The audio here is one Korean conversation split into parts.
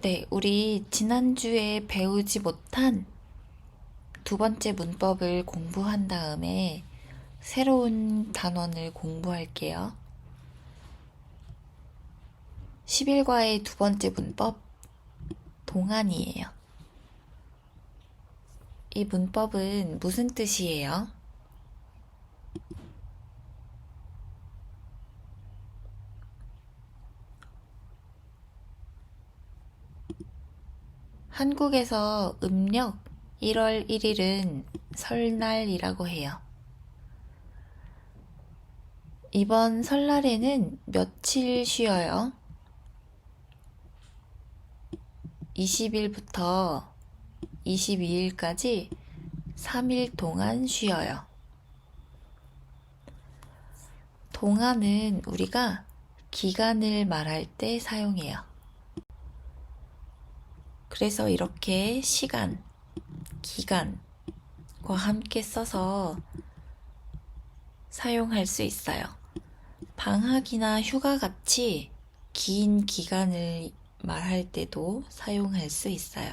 네, 우리 지난주에 배우지 못한 두 번째 문법을 공부한 다음에 새로운 단원을 공부할게요. 11과의 두 번째 문법, 동안이에요. 이 문법은 무슨 뜻이에요? 한국에서 음력 1월 1일은 설날이라고 해요. 이번 설날에는 며칠 쉬어요? 20일부터 22일까지 3일 동안 쉬어요. 동안은 우리가 기간을 말할 때 사용해요. 그래서 이렇게 시간, 기간과 함께 써서 사용할 수 있어요. 방학이나 휴가 같이 긴 기간을 말할 때도 사용할 수 있어요.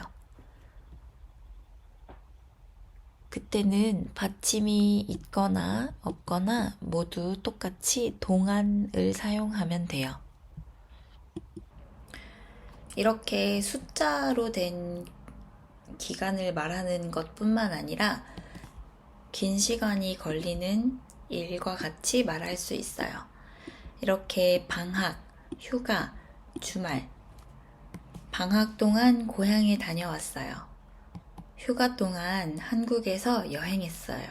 그때는 받침이 있거나 없거나 모두 똑같이 동안을 사용하면 돼요. 이렇게 숫자로 된 기간을 말하는 것뿐만 아니라 긴 시간이 걸리는 일과 같이 말할 수 있어요. 이렇게 방학, 휴가, 주말. 방학 동안 고향에 다녀왔어요. 휴가 동안 한국에서 여행했어요.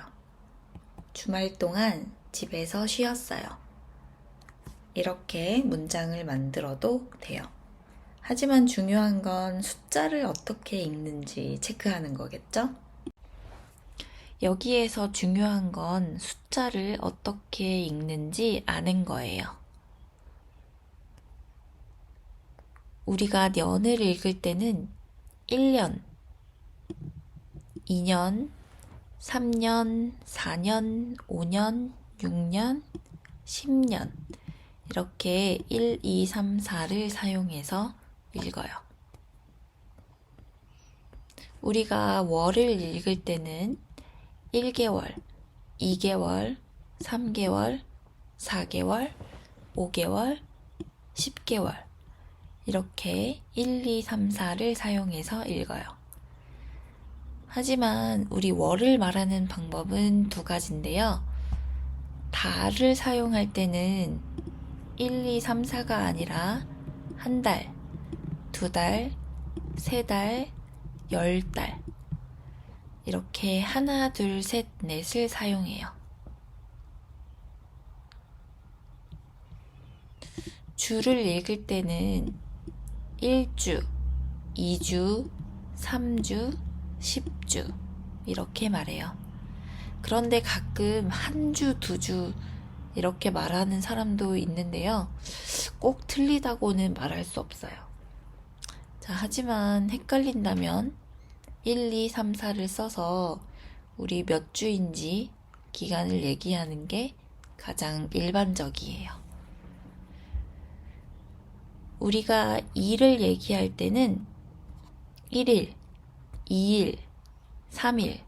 주말 동안 집에서 쉬었어요. 이렇게 문장을 만들어도 돼요. 하지만 중요한 건 숫자를 어떻게 읽는지 체크하는 거겠죠? 여기에서 중요한 건 숫자를 어떻게 읽는지 아는 거예요. 우리가 년을 읽을 때는 1년, 2년, 3년, 4년, 5년, 6년, 10년 이렇게 1, 2, 3, 4를 사용해서 읽어요. 우리가 월을 읽을 때는 1개월, 2개월, 3개월, 4개월, 5개월, 10개월 이렇게 1, 2, 3, 4를 사용해서 읽어요. 하지만 우리 월을 말하는 방법은 두 가지인데요. 달을 사용할 때는 1, 2, 3, 4가 아니라 한 달, 두 달, 세 달, 10달 이렇게 하나, 둘, 셋, 넷을 사용해요. 주를 읽을 때는 1주, 2주, 3주, 10주 이렇게 말해요. 그런데 가끔 한 주, 두 주 이렇게 말하는 사람도 있는데요. 꼭 틀리다고는 말할 수 없어요. 자, 하지만 헷갈린다면 1, 2, 3, 4를 써서 우리 몇 주인지 기간을 얘기하는 게 가장 일반적이에요. 우리가 일을 얘기할 때는 1일, 2일, 3일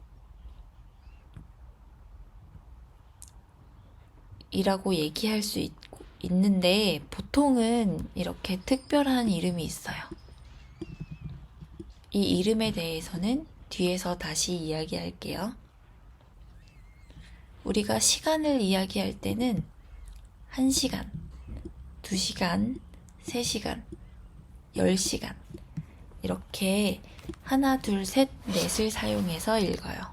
이라고 얘기할 수 있는데 보통은 이렇게 특별한 이름이 있어요. 이 이름에 대해서는 뒤에서 다시 이야기할게요. 우리가 시간을 이야기할 때는 1시간, 2시간, 3시간, 10시간 이렇게 하나, 둘, 셋, 넷을 사용해서 읽어요.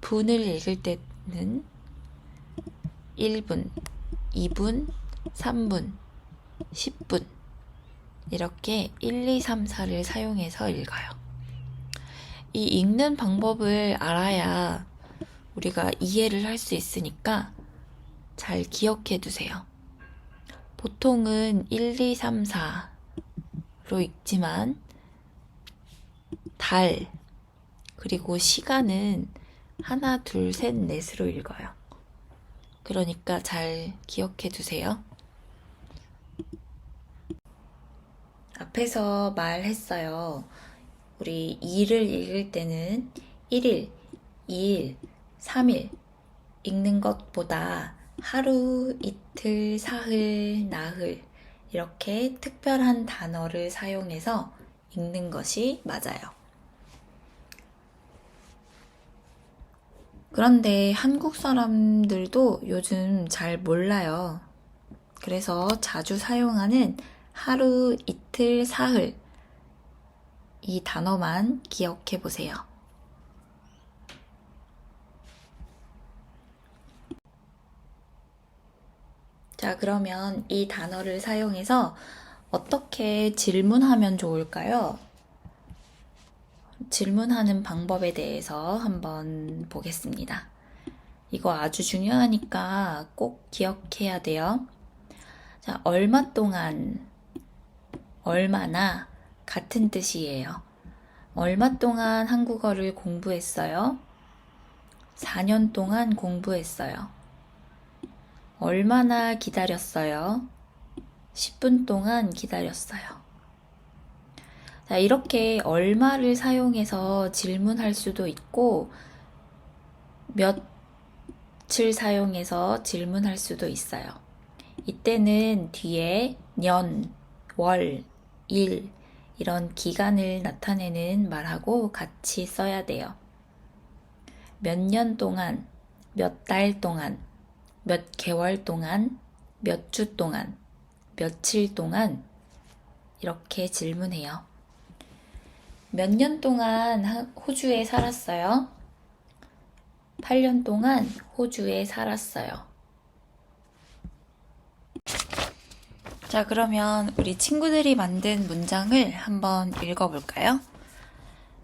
분을 읽을 때는 1분, 2분, 3분, 10분 이렇게 1, 2, 3, 4를 사용해서 읽어요. 이 읽는 방법을 알아야 우리가 이해를 할 수 있으니까 잘 기억해 두세요. 보통은 1, 2, 3, 4로 읽지만 달 그리고 시간은 하나, 둘, 셋, 넷으로 읽어요. 그러니까 잘 기억해 두세요. 앞에서 말했어요. 우리 2를 읽을 때는 1일, 2일, 3일 읽는 것보다 하루, 이틀, 사흘, 나흘 이렇게 특별한 단어를 사용해서 읽는 것이 맞아요. 그런데 한국 사람들도 요즘 잘 몰라요. 그래서 자주 사용하는 하루, 이틀, 사흘 이 단어만 기억해 보세요. 자, 그러면 이 단어를 사용해서 어떻게 질문하면 좋을까요? 질문하는 방법에 대해서 한번 보겠습니다. 이거 아주 중요하니까 꼭 기억해야 돼요. 자, 얼마 동안, 얼마나 같은 뜻이에요. 얼마 동안 한국어를 공부했어요? 4년 동안 공부했어요. 얼마나 기다렸어요? 10분 동안 기다렸어요. 자, 이렇게 얼마를 사용해서 질문할 수도 있고, 몇을 사용해서 질문할 수도 있어요. 이때는 뒤에 년, 월, 일, 이런 기간을 나타내는 말하고 같이 써야 돼요. 몇 년 동안, 몇 달 동안, 몇 개월 동안, 몇 주 동안, 며칠 동안 이렇게 질문해요. 몇 년 동안 호주에 살았어요? 8년 동안 호주에 살았어요. 자, 그러면 우리 친구들이 만든 문장을 한번 읽어볼까요?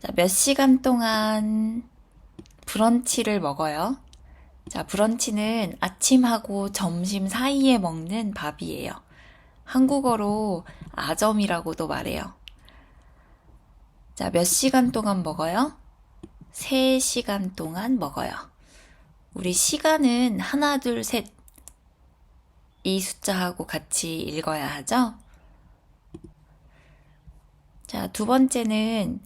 자, 몇 시간 동안 브런치를 먹어요? 자, 브런치는 아침하고 점심 사이에 먹는 밥이에요. 한국어로 아점이라고도 말해요. 자, 몇 시간 동안 먹어요? 3시간 동안 먹어요. 우리 시간은 하나, 둘, 셋. 이 숫자하고 같이 읽어야 하죠? 자, 두 번째는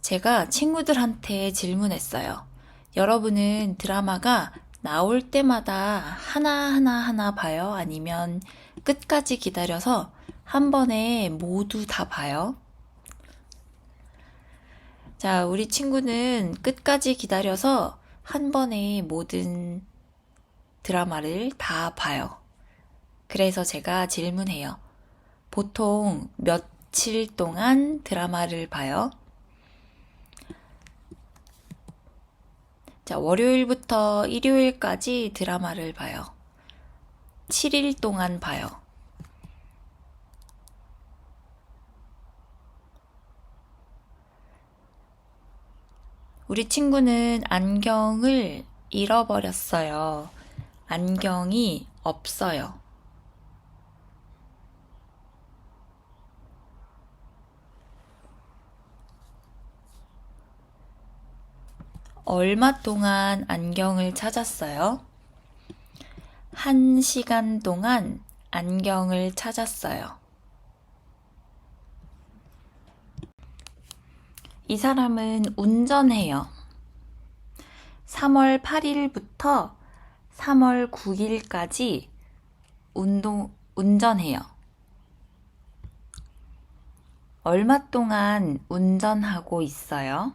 제가 친구들한테 질문했어요. 여러분은 드라마가 나올 때마다 하나 봐요? 아니면 끝까지 기다려서 한 번에 모두 다 봐요? 자, 우리 친구는 끝까지 기다려서 한 번에 모든 드라마를 다 봐요. 그래서 제가 질문해요. 보통 며칠 동안 드라마를 봐요? 자, 월요일부터 일요일까지 드라마를 봐요. 7일 동안 봐요. 우리 친구는 안경을 잃어버렸어요. 안경이 없어요. 얼마 동안 안경을 찾았어요? 1시간 동안 안경을 찾았어요. 이 사람은 운전해요. 3월 8일부터 3월 9일까지 운전해요. 얼마 동안 운전하고 있어요?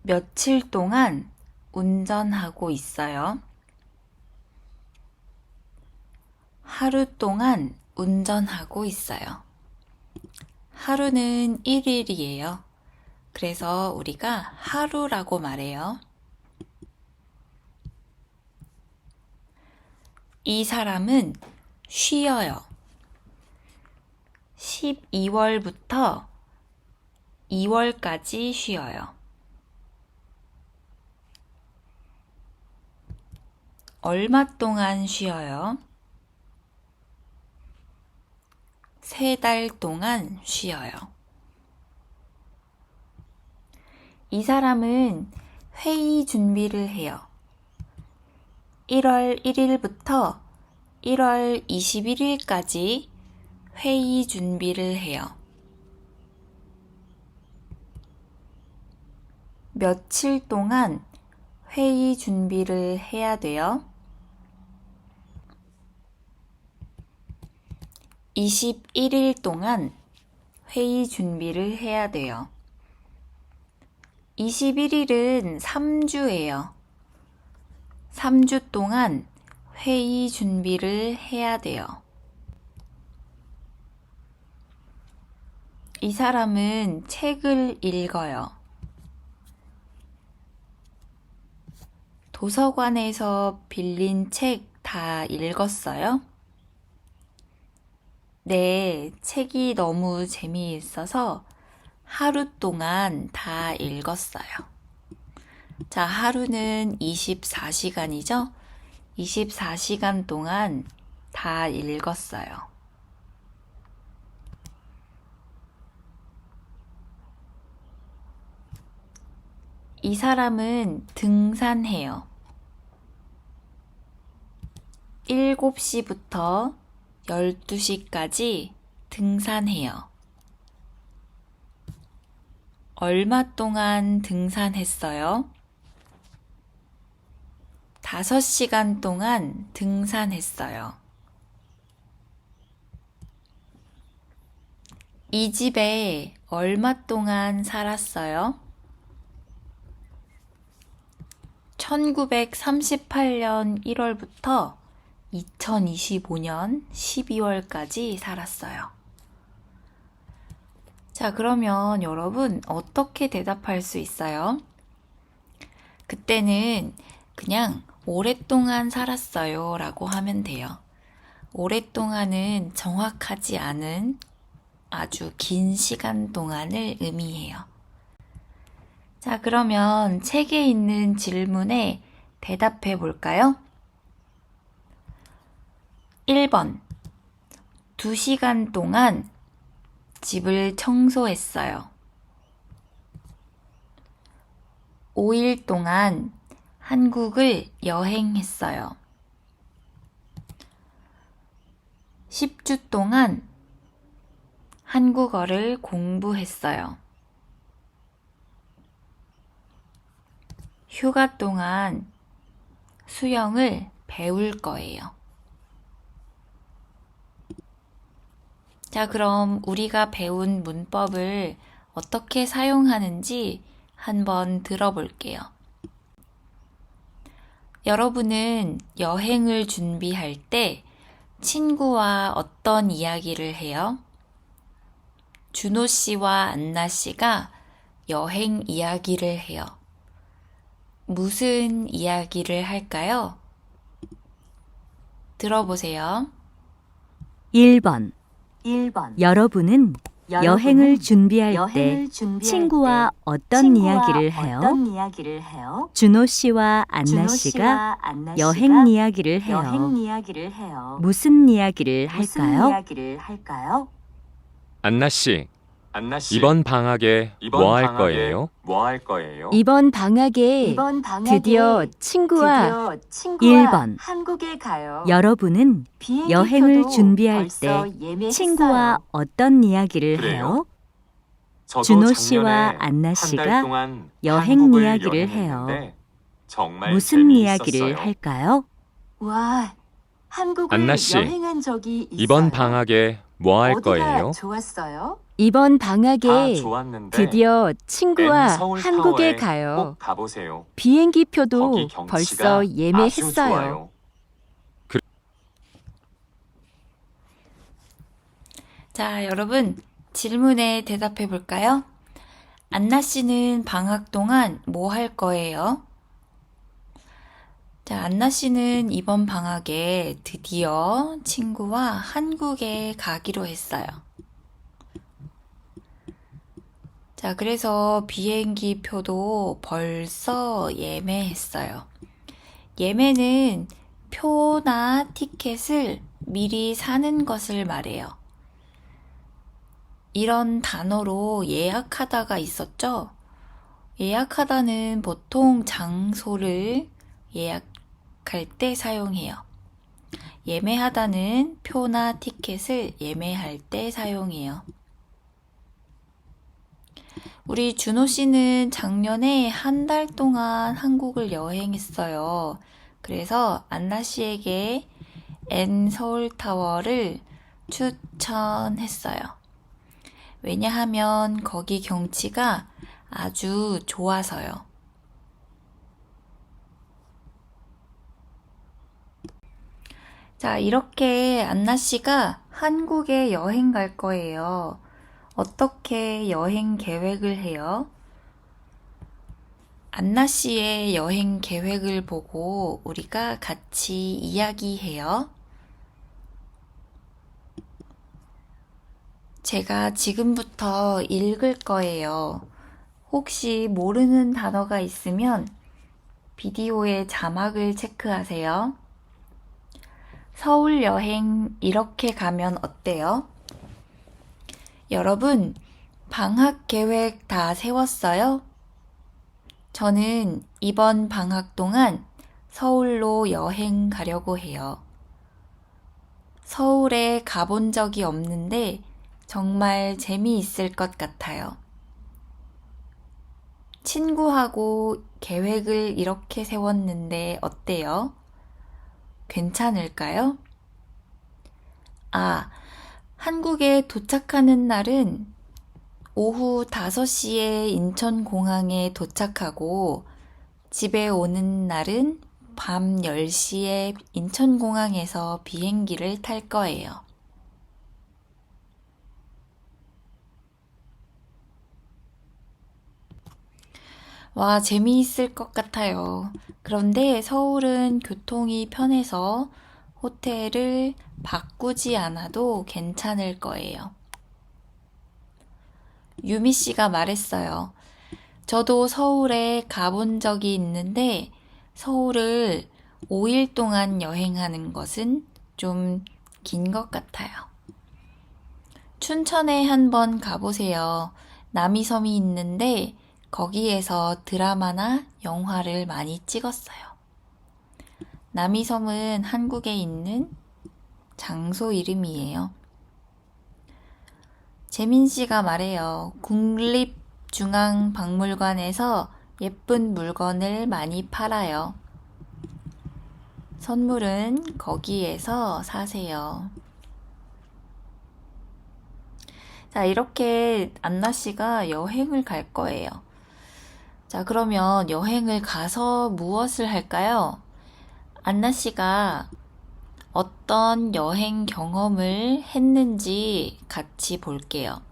며칠 동안 운전하고 있어요? 하루 동안 운전하고 있어요. 하루는 1일이에요. 그래서 우리가 하루라고 말해요. 이 사람은 쉬어요. 12월부터 2월까지 쉬어요. 얼마 동안 쉬어요? 3달 동안 쉬어요. 이 사람은 회의 준비를 해요. 1월 1일부터 1월 21일까지 회의 준비를 해요. 며칠 동안 회의 준비를 해야 돼요. 21일 동안 회의 준비를 해야 돼요. 21일은 3주예요. 3주 동안 회의 준비를 해야 돼요. 이 사람은 책을 읽어요. 도서관에서 빌린 책 다 읽었어요? 네, 책이 너무 재미있어서 하루 동안 다 읽었어요. 자, 하루는 24시간이죠? 24시간 동안 다 읽었어요. 이 사람은 등산해요. 7시부터 12시까지 등산해요. 얼마 동안 등산했어요? 5시간 동안 등산했어요. 이 집에 얼마 동안 살았어요? 1938년 1월부터 2025년 12월까지 살았어요. 자, 그러면 여러분 어떻게 대답할 수 있어요? 그때는 그냥 오랫동안 살았어요 라고 하면 돼요. 오랫동안은 정확하지 않은 아주 긴 시간 동안을 의미해요. 자, 그러면 책에 있는 질문에 대답해 볼까요? 1번 2시간 동안 집을 청소했어요. 5일 동안 한국을 여행했어요. 10주 동안 한국어를 공부했어요. 휴가 동안 수영을 배울 거예요. 자, 그럼 우리가 배운 문법을 어떻게 사용하는지 한번 들어볼게요. 여러분은 여행을 준비할 때 친구와 어떤 이야기를 해요? 준호 씨와 안나 씨가 여행 이야기를 해요. 무슨 이야기를 할까요? 들어보세요. 1번. 여러분은 여행을 준비할 때 친구와 어떤 이야기를 해요? 준호 씨와 안나 씨가 여행 이야기를 해요. 무슨 이야기를 할까요? 안나 씨, 이번 방학에 뭐 할 거예요? 이번 방학에 드디어 친구와 1번. 한국에 가요. 여러분은 비행기 여행을 표도 준비할 때 벌써 예매했어요. 친구와 어떤 이야기를 그래요? 해요? 저도 준호 작년에 씨와 안나 한 씨가 달 동안 여행 한국을 이야기를 해요. 여행했는데 정말 무슨 재미있었어요. 이야기를 할까요? 와, 한국을 안나 씨, 여행한 적이 있어요. 이번 방학에 뭐 할 어디가 거예요? 좋았어요? 이번 다 방학에 좋았는데 드디어 친구와 N 서울 한국에 타워에 가요. 꼭 가보세요. 비행기 표도 거기 경치가 벌써 아주 예매했어요. 좋아요. 자, 여러분 질문에 대답해 볼까요? 안나 씨는 방학 동안 뭐 할 거예요? 자, 안나 씨는 이번 방학에 드디어 친구와 한국에 가기로 했어요. 자, 그래서 비행기 표도 벌써 예매했어요. 예매는 표나 티켓을 미리 사는 것을 말해요. 이런 단어로 예약하다가 있었죠? 예약하다는 보통 장소를 예약할 때 사용해요. 예매하다는 표나 티켓을 예매할 때 사용해요. 우리 준호 씨는 작년에 한 달 동안 한국을 여행했어요. 그래서 안나 씨에게 N 서울타워를 추천했어요. 왜냐하면 거기 경치가 아주 좋아서요. 자, 이렇게 안나 씨가 한국에 여행 갈 거예요. 어떻게 여행 계획을 해요? 안나 씨의 여행 계획을 보고 우리가 같이 이야기해요. 제가 지금부터 읽을 거예요. 혹시 모르는 단어가 있으면 비디오의 자막을 체크하세요. 서울 여행 이렇게 가면 어때요? 여러분, 방학 계획 다 세웠어요? 저는 이번 방학 동안 서울로 여행 가려고 해요. 서울에 가본 적이 없는데 정말 재미있을 것 같아요. 친구하고 계획을 이렇게 세웠는데 어때요? 괜찮을까요? 아, 한국에 도착하는 날은 오후 5시에 인천공항에 도착하고 집에 오는 날은 밤 10시에 인천공항에서 비행기를 탈 거예요. 와, 재미있을 것 같아요. 그런데 서울은 교통이 편해서 호텔을 바꾸지 않아도 괜찮을 거예요. 유미 씨가 말했어요. 저도 서울에 가본 적이 있는데 서울을 5일 동안 여행하는 것은 좀 긴 것 같아요. 춘천에 한번 가보세요. 남이섬이 있는데 거기에서 드라마나 영화를 많이 찍었어요. 남이섬은 한국에 있는 장소 이름이에요. 재민 씨가 말해요. 국립중앙박물관에서 예쁜 물건을 많이 팔아요. 선물은 거기에서 사세요. 자, 이렇게 안나 씨가 여행을 갈 거예요. 자, 그러면 여행을 가서 무엇을 할까요? 안나 씨가 어떤 여행 경험을 했는지 같이 볼게요.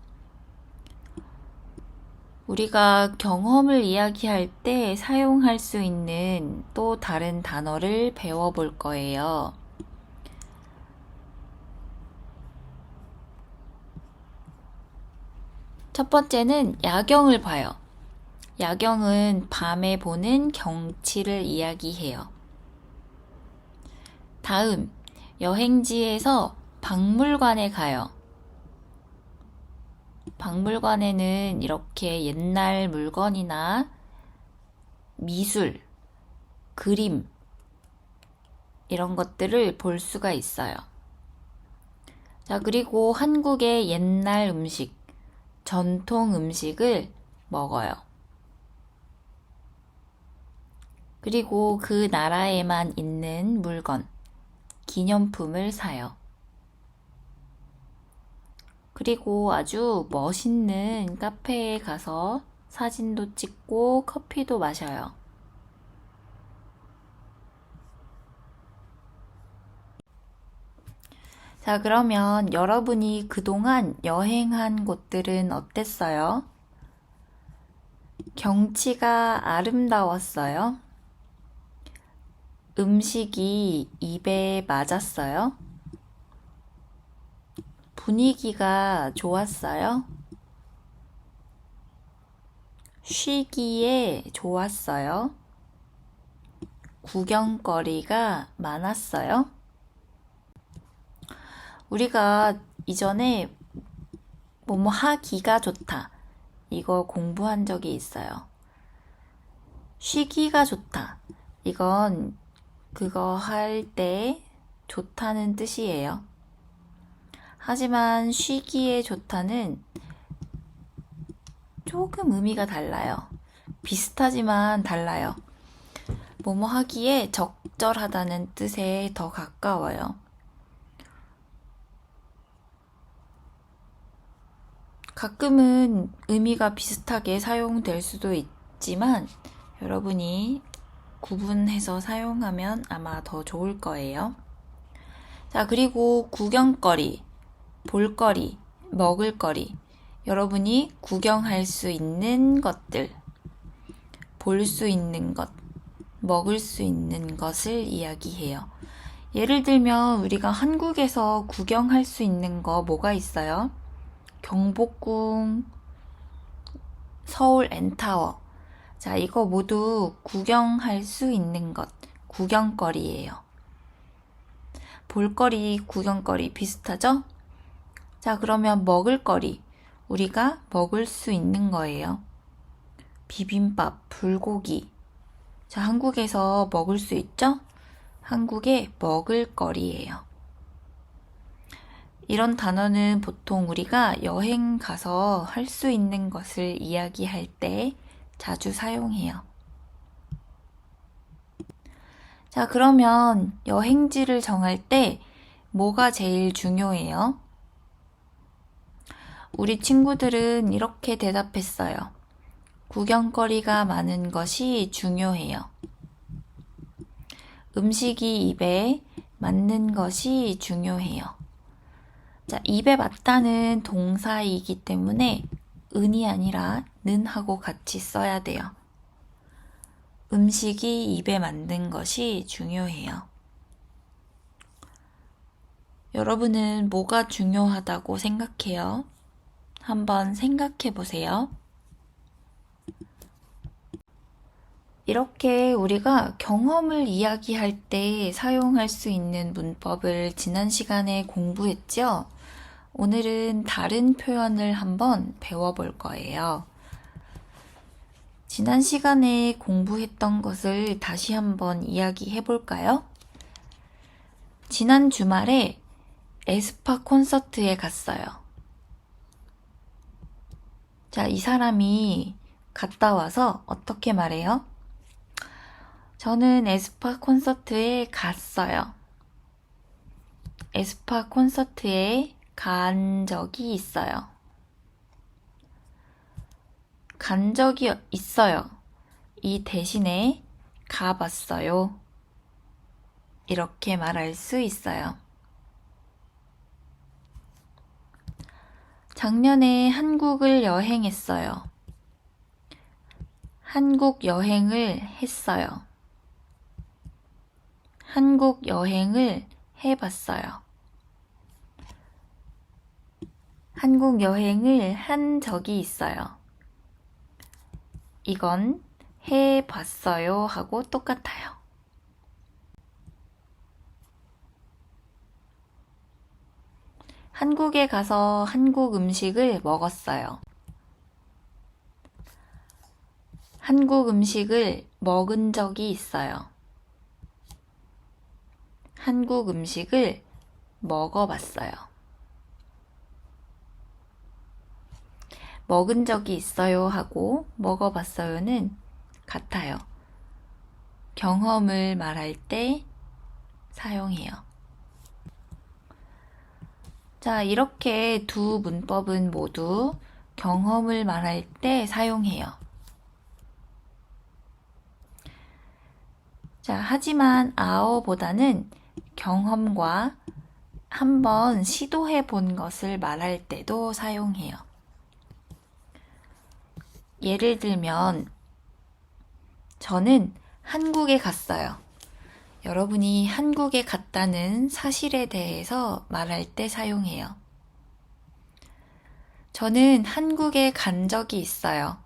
우리가 경험을 이야기할 때 사용할 수 있는 또 다른 단어를 배워볼 거예요. 첫 번째는 야경을 봐요. 야경은 밤에 보는 경치를 이야기해요. 다음, 여행지에서 박물관에 가요. 박물관에는 이렇게 옛날 물건이나 미술, 그림, 이런 것들을 볼 수가 있어요. 자, 그리고 한국의 옛날 음식, 전통 음식을 먹어요. 그리고 그 나라에만 있는 물건, 기념품을 사요. 그리고 아주 멋있는 카페에 가서 사진도 찍고 커피도 마셔요. 자, 그러면 여러분이 그동안 여행한 곳들은 어땠어요? 경치가 아름다웠어요? 음식이 입에 맞았어요? 분위기가 좋았어요? 쉬기에 좋았어요? 구경거리가 많았어요? 우리가 이전에 뭐뭐 하기가 좋다. 이거 공부한 적이 있어요. 쉬기가 좋다. 이건 그거 할 때 좋다는 뜻이에요. 하지만 쉬기에 좋다는 조금 의미가 달라요. 비슷하지만 달라요. 뭐뭐 하기에 적절하다는 뜻에 더 가까워요. 가끔은 의미가 비슷하게 사용될 수도 있지만 여러분이 구분해서 사용하면 아마 더 좋을 거예요. 자, 그리고 구경거리, 볼거리, 먹을거리. 여러분이 구경할 수 있는 것들, 볼 수 있는 것, 먹을 수 있는 것을 이야기해요. 예를 들면 우리가 한국에서 구경할 수 있는 거 뭐가 있어요? 경복궁, 서울 N타워. 자, 이거 모두 구경할 수 있는 것, 구경거리예요. 볼거리, 구경거리 비슷하죠? 자, 그러면 먹을거리. 우리가 먹을 수 있는 거예요. 비빔밥, 불고기. 자, 한국에서 먹을 수 있죠? 한국의 먹을거리예요. 이런 단어는 보통 우리가 여행 가서 할 수 있는 것을 이야기할 때 자주 사용해요. 자, 그러면 여행지를 정할 때 뭐가 제일 중요해요? 우리 친구들은 이렇게 대답했어요. 구경거리가 많은 것이 중요해요. 음식이 입에 맞는 것이 중요해요. 자, 입에 맞다는 동사이기 때문에 은이 아니라 는 하고 같이 써야 돼요. 음식이 입에 맞는 것이 중요해요. 여러분은 뭐가 중요하다고 생각해요? 한번 생각해 보세요. 이렇게 우리가 경험을 이야기할 때 사용할 수 있는 문법을 지난 시간에 공부했죠? 오늘은 다른 표현을 한번 배워볼 거예요. 지난 시간에 공부했던 것을 다시 한번 이야기해 볼까요? 지난 주말에 에스파 콘서트에 갔어요. 자, 이 사람이 갔다 와서 어떻게 말해요? 저는 에스파 콘서트에 갔어요. 에스파 콘서트에 간 적이 있어요. 간 적이 있어요. 이 대신에 가봤어요. 이렇게 말할 수 있어요. 작년에 한국을 여행했어요. 한국 여행을 했어요. 한국 여행을 해봤어요. 한국 여행을 한 적이 있어요. 이건 해봤어요 하고 똑같아요. 한국에 가서 한국 음식을 먹었어요. 한국 음식을 먹은 적이 있어요. 한국 음식을 먹어봤어요. 먹은 적이 있어요 하고 먹어봤어요는 같아요. 경험을 말할 때 사용해요. 자, 이렇게 두 문법은 모두 경험을 말할 때 사용해요. 자, 하지만 아어보다는 경험과 한번 시도해 본 것을 말할 때도 사용해요. 예를 들면, 저는 한국에 갔어요. 여러분이 한국에 갔다는 사실에 대해서 말할 때 사용해요. 저는 한국에 간 적이 있어요.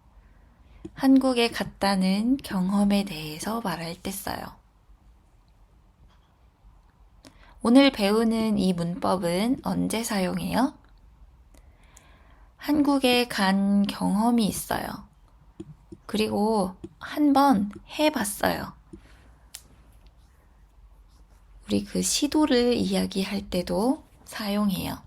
한국에 갔다는 경험에 대해서 말할 때 써요. 오늘 배우는 이 문법은 언제 사용해요? 한국에 간 경험이 있어요. 그리고 한 번 해봤어요. 우리 그 시도를 이야기할 때도 사용해요.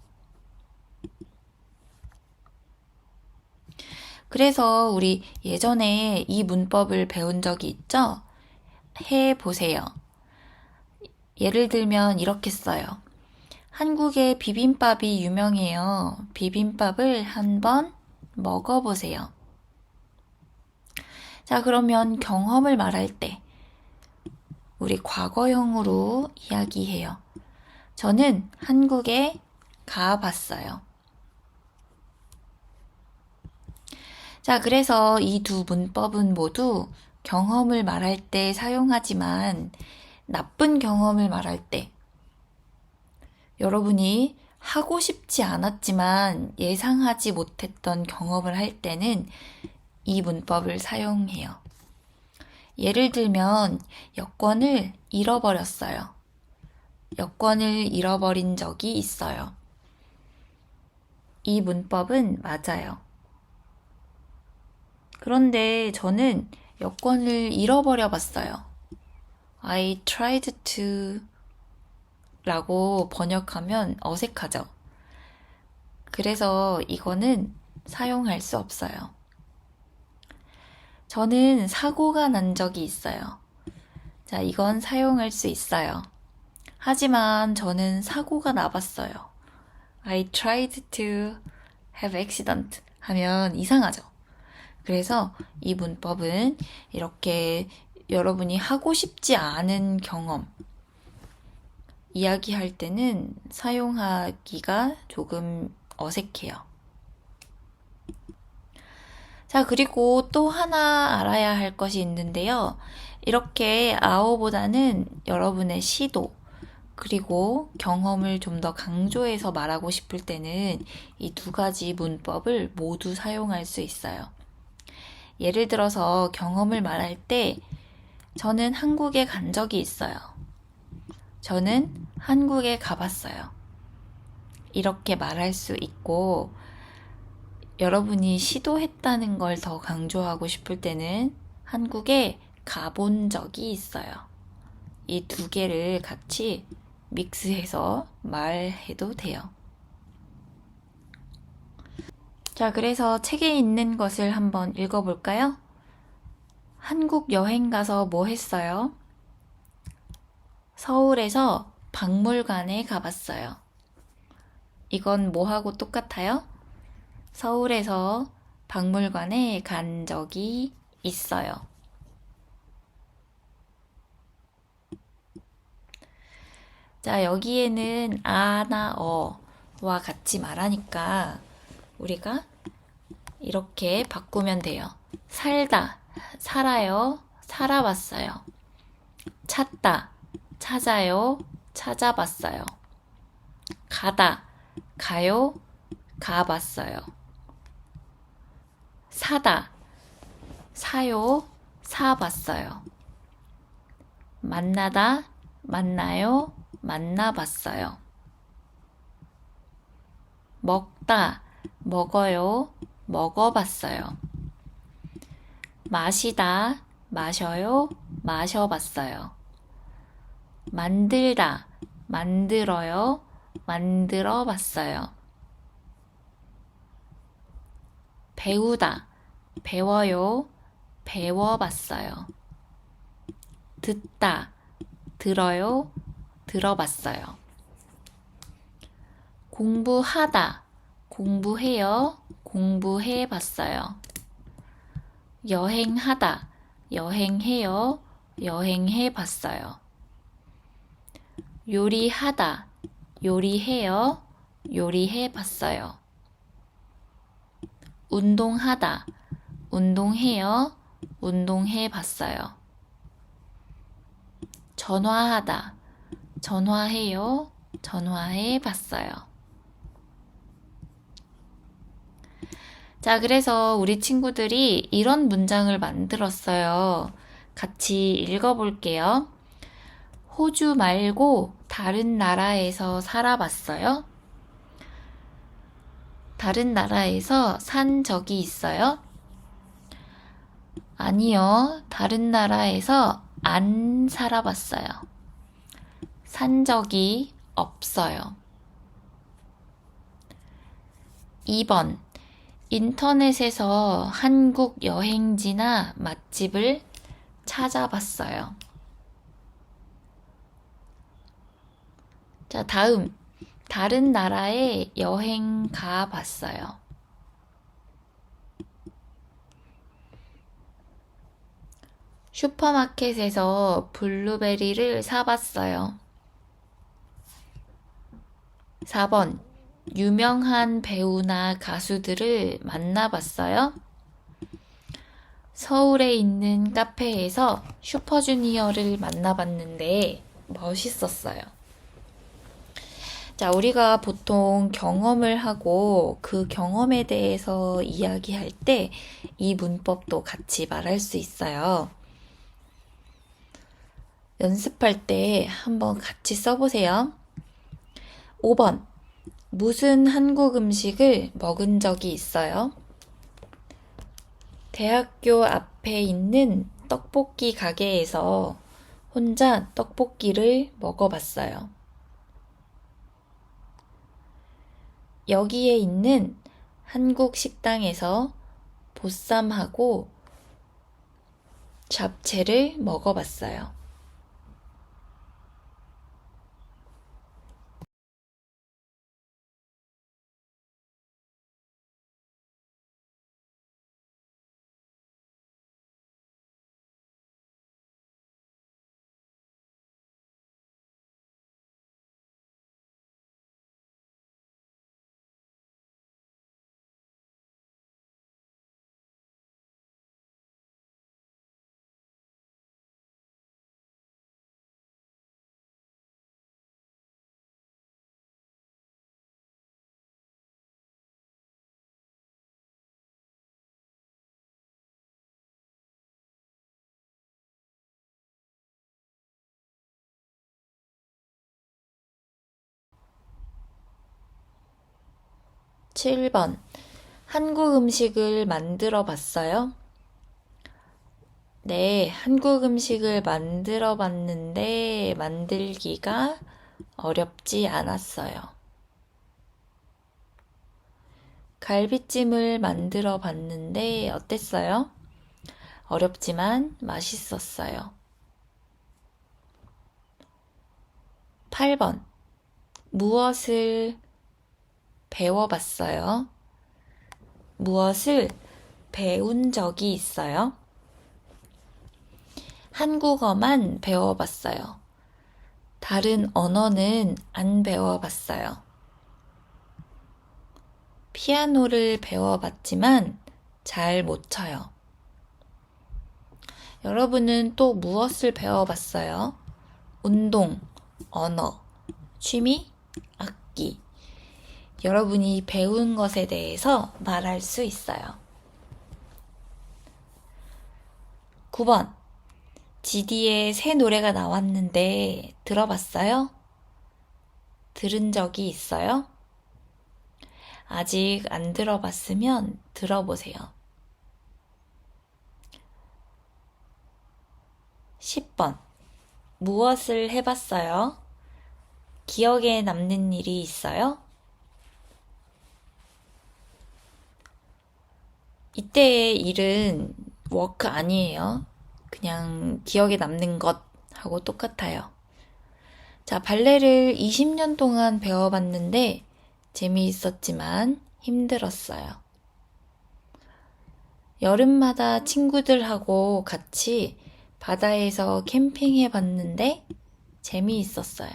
그래서 우리 예전에 이 문법을 배운 적이 있죠? 해보세요. 예를 들면 이렇게 써요. 한국의 비빔밥이 유명해요. 비빔밥을 한번 먹어보세요. 자, 그러면 경험을 말할 때 우리 과거형으로 이야기해요. 저는 한국에 가봤어요. 자, 그래서 이 두 문법은 모두 경험을 말할 때 사용하지만 나쁜 경험을 말할 때 여러분이 하고 싶지 않았지만 예상하지 못했던 경험을 할 때는 이 문법을 사용해요. 예를 들면 여권을 잃어버렸어요. 여권을 잃어버린 적이 있어요. 이 문법은 맞아요. 그런데 저는 여권을 잃어버려 봤어요. I tried to 라고 번역하면 어색하죠. 그래서 이거는 사용할 수 없어요. 저는 사고가 난 적이 있어요. 자, 이건 사용할 수 있어요. 하지만 저는 사고가 나봤어요. I tried to have accident 하면 이상하죠. 그래서 이 문법은 이렇게 여러분이 하고 싶지 않은 경험 이야기할 때는 사용하기가 조금 어색해요. 자, 그리고 또 하나 알아야 할 것이 있는데요. 이렇게 아오보다는 여러분의 시도, 그리고 경험을 좀 더 강조해서 말하고 싶을 때는 이 두 가지 문법을 모두 사용할 수 있어요. 예를 들어서 경험을 말할 때 저는 한국에 간 적이 있어요. 저는 한국에 가봤어요. 이렇게 말할 수 있고 여러분이 시도했다는 걸 더 강조하고 싶을 때는 한국에 가본 적이 있어요. 이 두 개를 같이 믹스해서 말해도 돼요. 자, 그래서 책에 있는 것을 한번 읽어볼까요? 한국 여행 가서 뭐 했어요? 서울에서 박물관에 가봤어요. 이건 뭐하고 똑같아요? 서울에서 박물관에 간 적이 있어요. 자, 여기에는 아나 어와 같이 말하니까 우리가 이렇게 바꾸면 돼요. 살다, 살아요, 살아봤어요. 찾다, 찾아요, 찾아봤어요. 가다, 가요, 가봤어요. 사다, 사요, 사봤어요. 만나다, 만나요, 만나봤어요. 먹다, 먹어요, 먹어봤어요. 마시다, 마셔요, 마셔봤어요. 만들다, 만들어요, 만들어봤어요. 배우다, 배워요, 배워봤어요. 듣다, 들어요, 들어봤어요. 공부하다, 공부해요, 공부해봤어요. 여행하다, 여행해요, 여행해봤어요. 요리하다, 요리해요, 요리해봤어요. 운동하다, 운동해요, 운동해봤어요. 전화하다, 전화해요, 전화해봤어요. 자, 그래서 우리 친구들이 이런 문장을 만들었어요. 같이 읽어볼게요. 호주 말고 다른 나라에서 살아봤어요? 다른 나라에서 산 적이 있어요? 아니요, 다른 나라에서 안 살아봤어요. 산 적이 없어요. 2번. 인터넷에서 한국 여행지나 맛집을 찾아봤어요. 자, 다음. 다른 나라에 여행 가봤어요. 슈퍼마켓에서 블루베리를 사봤어요. 4번. 유명한 배우나 가수들을 만나봤어요. 서울에 있는 카페에서 슈퍼주니어를 만나봤는데 멋있었어요. 자, 우리가 보통 경험을 하고 그 경험에 대해서 이야기할 때 이 문법도 같이 말할 수 있어요. 연습할 때 한번 같이 써보세요. 5번. 무슨 한국 음식을 먹은 적이 있어요? 대학교 앞에 있는 떡볶이 가게에서 혼자 떡볶이를 먹어봤어요. 여기에 있는 한국 식당에서 보쌈하고 잡채를 먹어봤어요. 칠 번. 한국 음식을 만들어 봤어요? 네, 한국 음식을 만들어 봤는데 만들기가 어렵지 않았어요. 갈비찜을 만들어 봤는데 어땠어요? 어렵지만 맛있었어요. 8번. 무엇을 배워봤어요? 무엇을 배운 적이 있어요? 한국어만 배워봤어요. 다른 언어는 안 배워봤어요. 피아노를 배워봤지만 잘 못 쳐요. 여러분은 또 무엇을 배워봤어요? 운동, 언어, 취미, 악기. 여러분이 배운 것에 대해서 말할 수 있어요. 9번. GD에 새 노래가 나왔는데 들어봤어요? 들은 적이 있어요? 아직 안 들어봤으면 들어보세요. 10번. 무엇을 해봤어요? 기억에 남는 일이 있어요? 이때의 일은 워크 아니에요. 그냥 기억에 남는 것하고 똑같아요. 자, 발레를 20년 동안 배워봤는데 재미있었지만 힘들었어요. 여름마다 친구들하고 같이 바다에서 캠핑해봤는데 재미있었어요.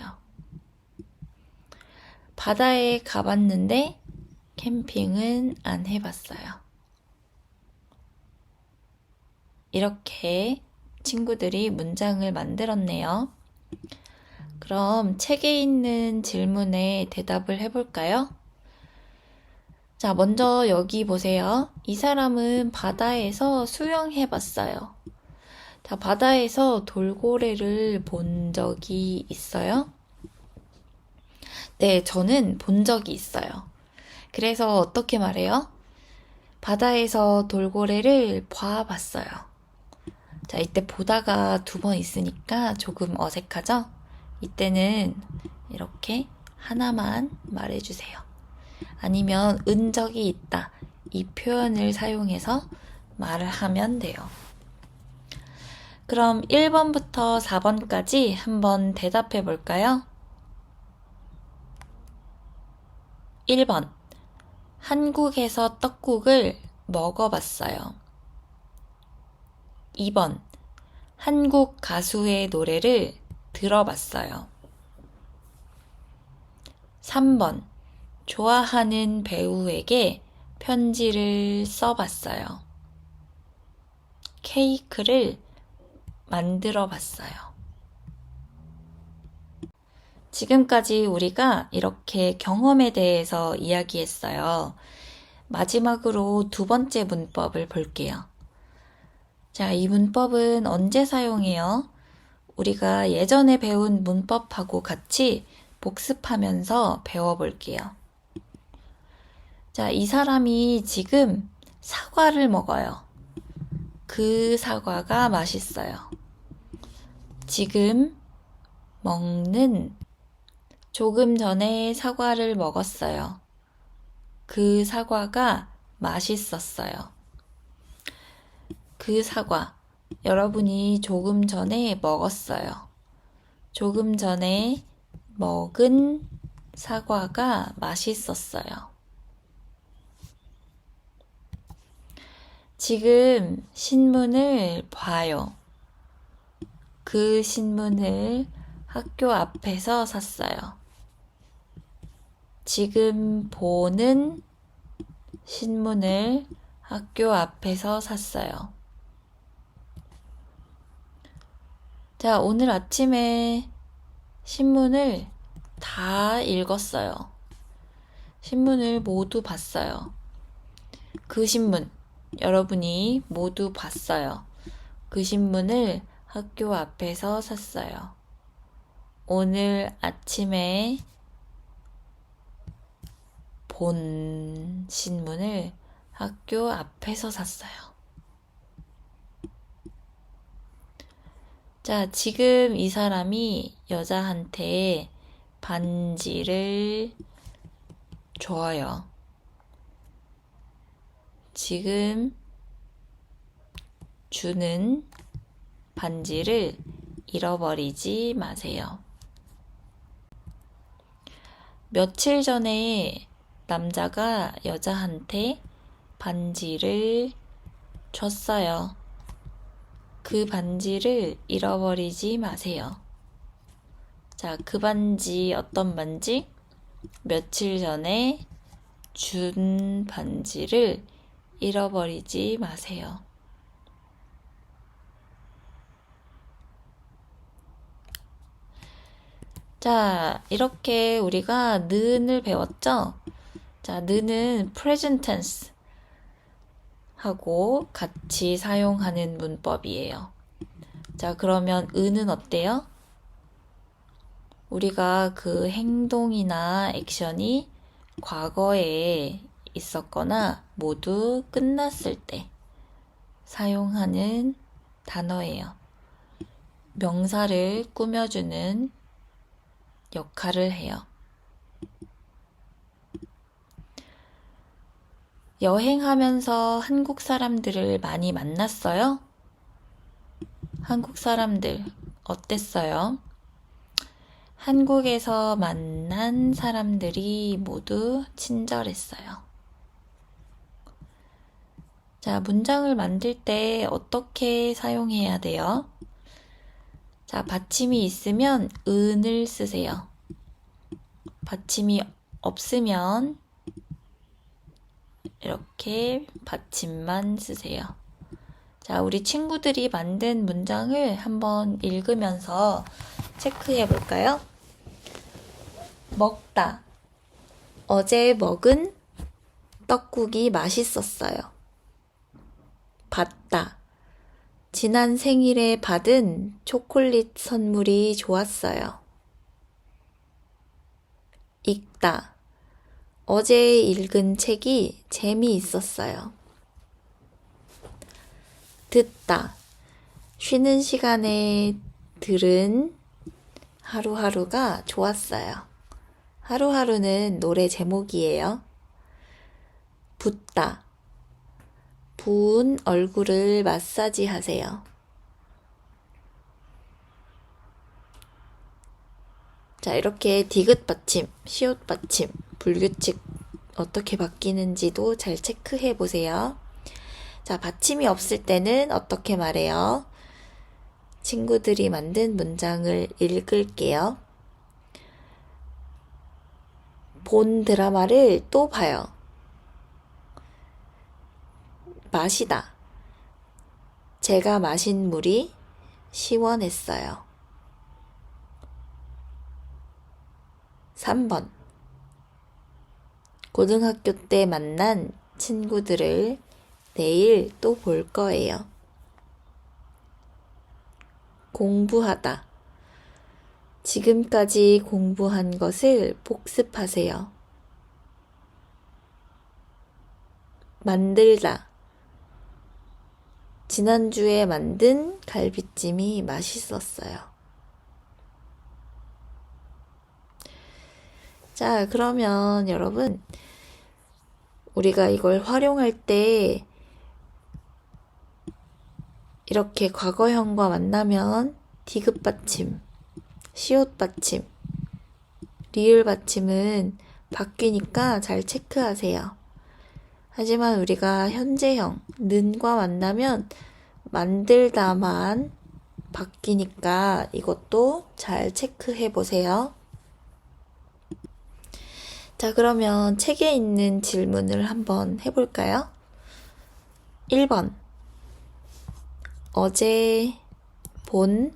바다에 가봤는데 캠핑은 안 해봤어요. 이렇게 친구들이 문장을 만들었네요. 그럼 책에 있는 질문에 대답을 해볼까요? 자, 먼저 여기 보세요. 이 사람은 바다에서 수영해봤어요. 자, 바다에서 돌고래를 본 적이 있어요? 네, 저는 본 적이 있어요. 그래서 어떻게 말해요? 바다에서 돌고래를 봐봤어요. 자, 이때 보다가 두 번 있으니까 조금 어색하죠? 이때는 이렇게 하나만 말해주세요. 아니면 은 적이 있다. 이 표현을 사용해서 말을 하면 돼요. 그럼 1번부터 4번까지 한번 대답해 볼까요? 1번. 한국에서 떡국을 먹어봤어요. 2번. 한국 가수의 노래를 들어봤어요. 3번. 좋아하는 배우에게 편지를 써봤어요. 케이크를 만들어 봤어요. 지금까지 우리가 이렇게 경험에 대해서 이야기했어요. 마지막으로 두 번째 문법을 볼게요. 자, 이 문법은 언제 사용해요? 우리가 예전에 배운 문법하고 같이 복습하면서 배워볼게요. 자, 이 사람이 지금 사과를 먹어요. 그 사과가 맛있어요. 지금 먹는, 조금 전에 사과를 먹었어요. 그 사과가 맛있었어요. 그 사과, 여러분이 조금 전에 먹었어요. 조금 전에 먹은 사과가 맛있었어요. 지금 신문을 봐요. 그 신문을 학교 앞에서 샀어요. 지금 보는 신문을 학교 앞에서 샀어요. 자, 오늘 아침에 신문을 다 읽었어요. 신문을 모두 봤어요. 그 신문, 여러분이 모두 봤어요. 그 신문을 학교 앞에서 샀어요. 오늘 아침에 본 신문을 학교 앞에서 샀어요. 자, 지금 이 사람이 여자한테 반지를 줘요. 지금 주는 반지를 잃어버리지 마세요. 며칠 전에 남자가 여자한테 반지를 줬어요. 그 반지를 잃어버리지 마세요. 자, 그 반지 어떤 반지? 며칠 전에 준 반지를 잃어버리지 마세요. 자, 이렇게 우리가 는을 배웠죠? 자, 는은 present tense 하고 같이 사용하는 문법이에요. 자, 그러면 은은 어때요? 우리가 그 행동이나 액션이 과거에 있었거나 모두 끝났을 때 사용하는 단어예요. 명사를 꾸며주는 역할을 해요. 여행하면서 한국 사람들을 많이 만났어요? 한국 사람들 어땠어요? 한국에서 만난 사람들이 모두 친절했어요. 자, 문장을 만들 때 어떻게 사용해야 돼요? 자, 받침이 있으면 은을 쓰세요. 받침이 없으면 이렇게 받침만 쓰세요. 자, 우리 친구들이 만든 문장을 한번 읽으면서 체크해 볼까요? 먹다. 어제 먹은 떡국이 맛있었어요. 받다. 지난 생일에 받은 초콜릿 선물이 좋았어요. 읽다. 어제 읽은 책이 재미있었어요. 듣다. 쉬는 시간에 들은 하루하루가 좋았어요. 하루하루는 노래 제목이에요. 붓다. 부은 얼굴을 마사지 하세요. 자, 이렇게 디귿 받침, 시옷 받침, 불규칙 어떻게 바뀌는지도 잘 체크해 보세요. 자, 받침이 없을 때는 어떻게 말해요? 친구들이 만든 문장을 읽을게요. 본 드라마를 또 봐요. 마시다. 제가 마신 물이 시원했어요. 3번. 고등학교 때 만난 친구들을 내일 또 볼 거예요. 공부하다. 지금까지 공부한 것을 복습하세요. 만들다. 지난주에 만든 갈비찜이 맛있었어요. 자, 그러면 여러분, 우리가 이걸 활용할 때 이렇게 과거형과 만나면 디귿 받침, 시옷 받침, 리을 받침은 바뀌니까 잘 체크하세요. 하지만 우리가 현재형, 는과 만나면 만들다만 바뀌니까 이것도 잘 체크해 보세요. 자, 그러면 책에 있는 질문을 한번 해볼까요? 1번. 어제 본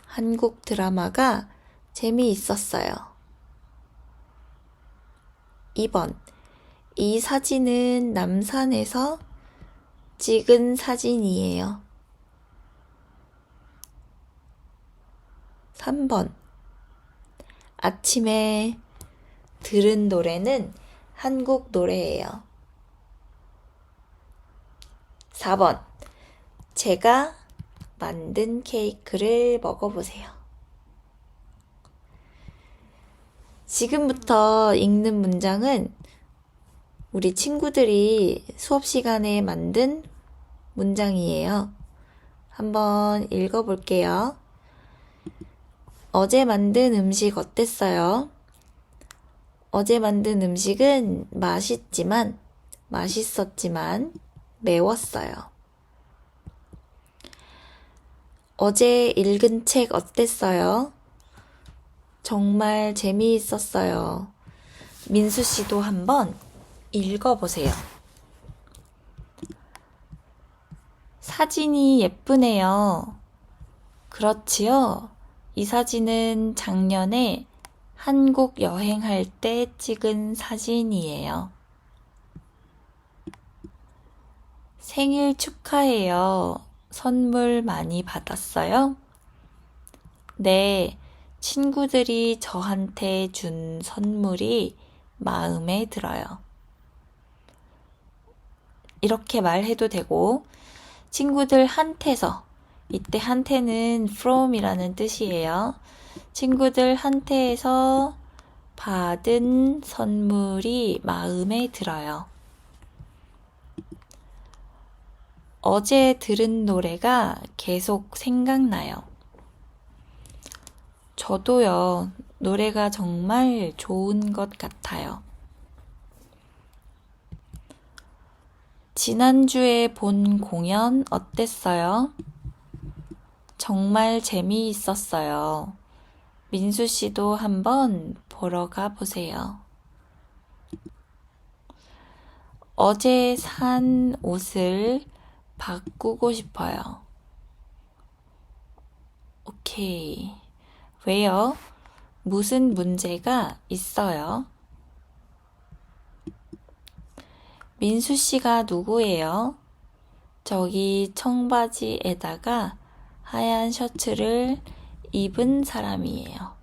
한국 드라마가 재미있었어요. 2번. 이 사진은 남산에서 찍은 사진이에요. 3번. 아침에 들은 노래는 한국 노래예요. 4번. 제가 만든 케이크를 먹어보세요. 지금부터 읽는 문장은 우리 친구들이 수업 시간에 만든 문장이에요. 한번 읽어볼게요. 어제 만든 음식 어땠어요? 어제 만든 음식은 맛있었지만 매웠어요. 어제 읽은 책 어땠어요? 정말 재미있었어요. 민수 씨도 한번 읽어보세요. 사진이 예쁘네요. 그렇지요? 이 사진은 작년에 한국 여행할 때 찍은 사진이에요. 생일 축하해요. 선물 많이 받았어요? 네, 친구들이 저한테 준 선물이 마음에 들어요. 이렇게 말해도 되고, 친구들한테서, 이때 한테는 from이라는 뜻이에요. 친구들한테서 받은 선물이 마음에 들어요. 어제 들은 노래가 계속 생각나요. 저도요, 노래가 정말 좋은 것 같아요. 지난주에 본 공연 어땠어요? 정말 재미있었어요. 민수 씨도 한번 보러 가보세요. 어제 산 옷을 바꾸고 싶어요. 오케이. 왜요? 무슨 문제가 있어요? 민수 씨가 누구예요? 저기 청바지에다가 하얀 셔츠를 입은 사람이에요.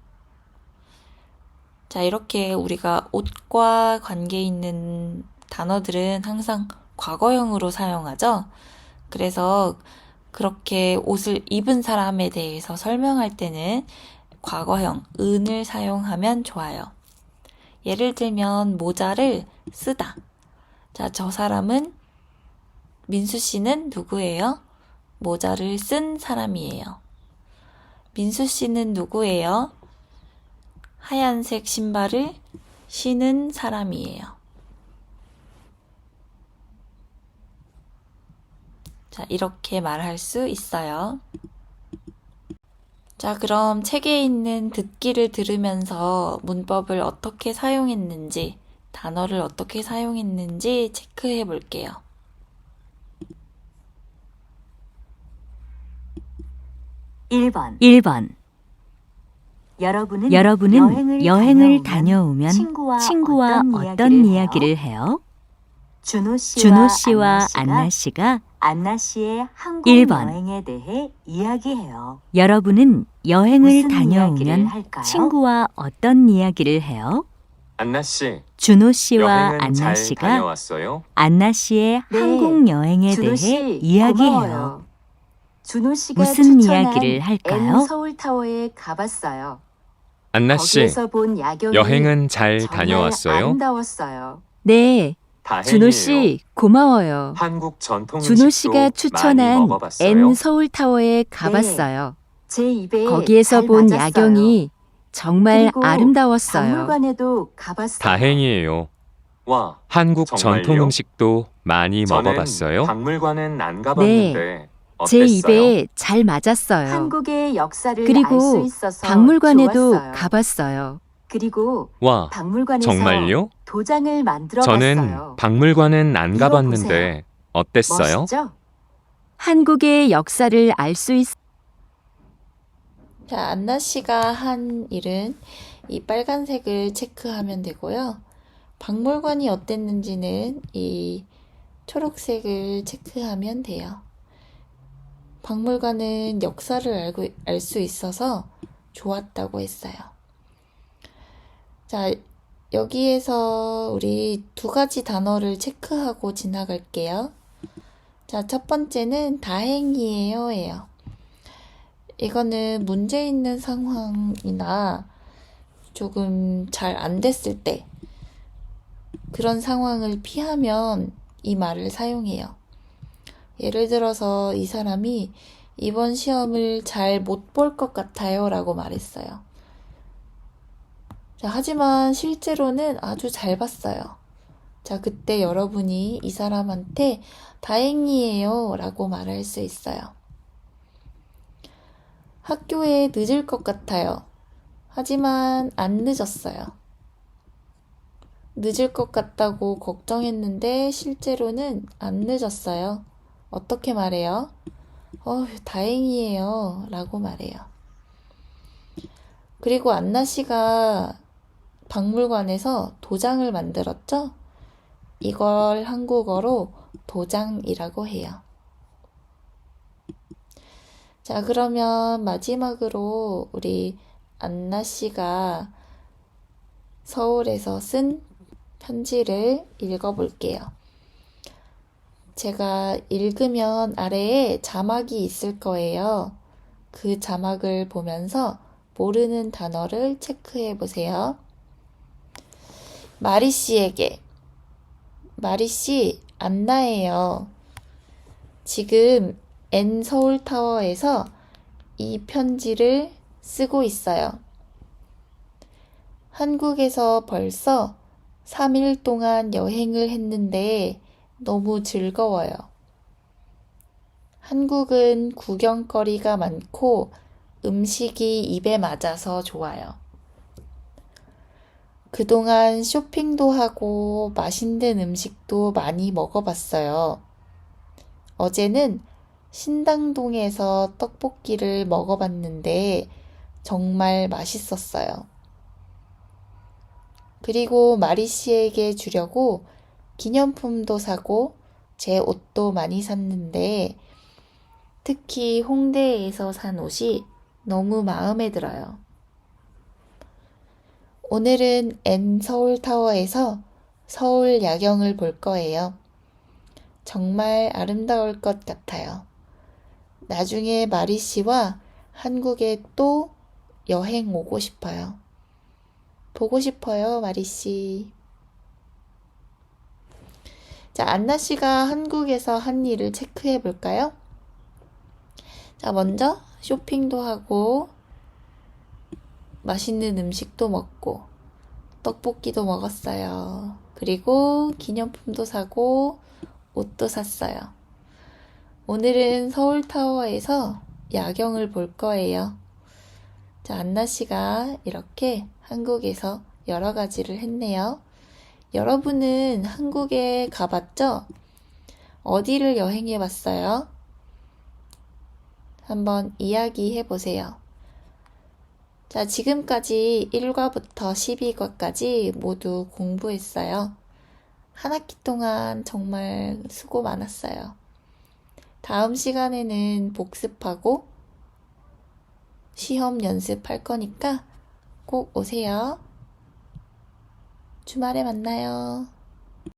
자, 이렇게 우리가 옷과 관계 있는 단어들은 항상 과거형으로 사용하죠. 그래서 그렇게 옷을 입은 사람에 대해서 설명할 때는 과거형 은을 사용하면 좋아요. 예를 들면 모자를 쓰다. 자, 저 사람은 민수 씨는 누구예요? 모자를 쓴 사람이에요. 민수 씨는 누구예요? 하얀색 신발을 신은 사람이에요. 자, 이렇게 말할 수 있어요. 자, 그럼 책에 있는 듣기를 들으면서 문법을 어떻게 사용했는지, 단어를 어떻게 사용했는지 체크해 볼게요. 일 번 1번. 여러분은 여행을 다녀오면 친구와 친구와 어떤 이야기를 해요? 준호 준호 씨와 안나 씨가 안나 씨의 한국 1번. 여행에 대해 이야기해요. 여러분은 여행을 무슨 이야기를 다녀오면 할까요? 친구와 어떤 이야기를 해요? 안나 씨, 준호 씨와 여행은 안나 잘 씨가 다녀왔어요? 안나 씨의 네, 한국 여행에 준호 대해 씨 이야기해요. 고마워요. 준호 씨가 무슨 추천한 이야기를 할까요? N 서울타워에 가봤어요. 안나 씨, 거기에서 본 야경이 여행은 잘 정말 다녀왔어요? 아름다웠어요. 네, 다행이에요. 준호 씨 고마워요. 한국 전통 준호 음식도 씨가 많이 추천한 먹어봤어요? N 서울타워에 가봤어요. 제 입에 거기에서 잘 본 맞았어요. 야경이 정말 그리고 아름다웠어요. 박물관에도 가봤어요. 다행이에요. 와, 한국 정말요? 전통 음식도 많이 네, 먹어봤어요? 박물관은 안 가봤는데 제 어땠어요? 입에 잘 맞았어요. 한국의 역사를 알 수 그리고 있어서 박물관에도 좋았어요. 가봤어요. 그리고 와, 박물관에서 정말요? 도장을 만들어 저는 봤어요. 박물관은 안 이거 가봤는데 보세요. 어땠어요? 멋있죠? 한국의 역사를 알 수 있... 자, 안나 씨가 한 일은 이 빨간색을 체크하면 되고요. 박물관이 어땠는지는 이 초록색을 체크하면 돼요. 박물관은 역사를 알 수 있어서 좋았다고 했어요. 자, 여기에서 우리 두 가지 단어를 체크하고 지나갈게요. 자, 첫 번째는 다행이에요 예요. 이거는 문제 있는 상황이나 조금 잘 안 됐을 때 그런 상황을 피하면 이 말을 사용해요. 예를 들어서 이 사람이 이번 시험을 잘 못 볼 것 같아요 라고 말했어요. 자, 하지만 실제로는 아주 잘 봤어요. 자, 그때 여러분이 이 사람한테 다행이에요 라고 말할 수 있어요. 학교에 늦을 것 같아요. 하지만 안 늦었어요. 늦을 것 같다고 걱정했는데 실제로는 안 늦었어요. 어떻게 말해요? 다행이에요 라고 말해요. 그리고 안나 씨가 박물관에서 도장을 만들었죠? 이걸 한국어로 도장이라고 해요. 자, 그러면 마지막으로 우리 안나 씨가 서울에서 쓴 편지를 읽어볼게요. 제가 읽으면 아래에 자막이 있을 거예요. 그 자막을 보면서 모르는 단어를 체크해 보세요. 마리 씨에게. 마리 씨, 안나예요. 지금 N 서울타워에서 이 편지를 쓰고 있어요. 한국에서 벌써 3일 동안 여행을 했는데 너무 즐거워요. 한국은 구경거리가 많고 음식이 입에 맞아서 좋아요. 그동안 쇼핑도 하고 맛있는 음식도 많이 먹어봤어요. 어제는 신당동에서 떡볶이를 먹어봤는데 정말 맛있었어요. 그리고 마리 씨에게 주려고 기념품도 사고 제 옷도 많이 샀는데 특히 홍대에서 산 옷이 너무 마음에 들어요. 오늘은 N 서울타워에서 서울 야경을 볼 거예요. 정말 아름다울 것 같아요. 나중에 마리 씨와 한국에 또 여행 오고 싶어요. 보고 싶어요, 마리씨. 자, 안나씨가 한국에서 한 일을 체크해 볼까요? 자, 먼저 쇼핑도 하고, 맛있는 음식도 먹고, 떡볶이도 먹었어요. 그리고 기념품도 사고, 옷도 샀어요. 오늘은 서울타워에서 야경을 볼 거예요. 자, 안나씨가 이렇게 한국에서 여러 가지를 했네요. 여러분은 한국에 가봤죠? 어디를 여행해 봤어요? 한번 이야기해 보세요. 자, 지금까지 1과부터 12과까지 모두 공부했어요. 한 학기 동안 정말 수고 많았어요. 다음 시간에는 복습하고 시험 연습할 거니까 꼭 오세요. 주말에 만나요.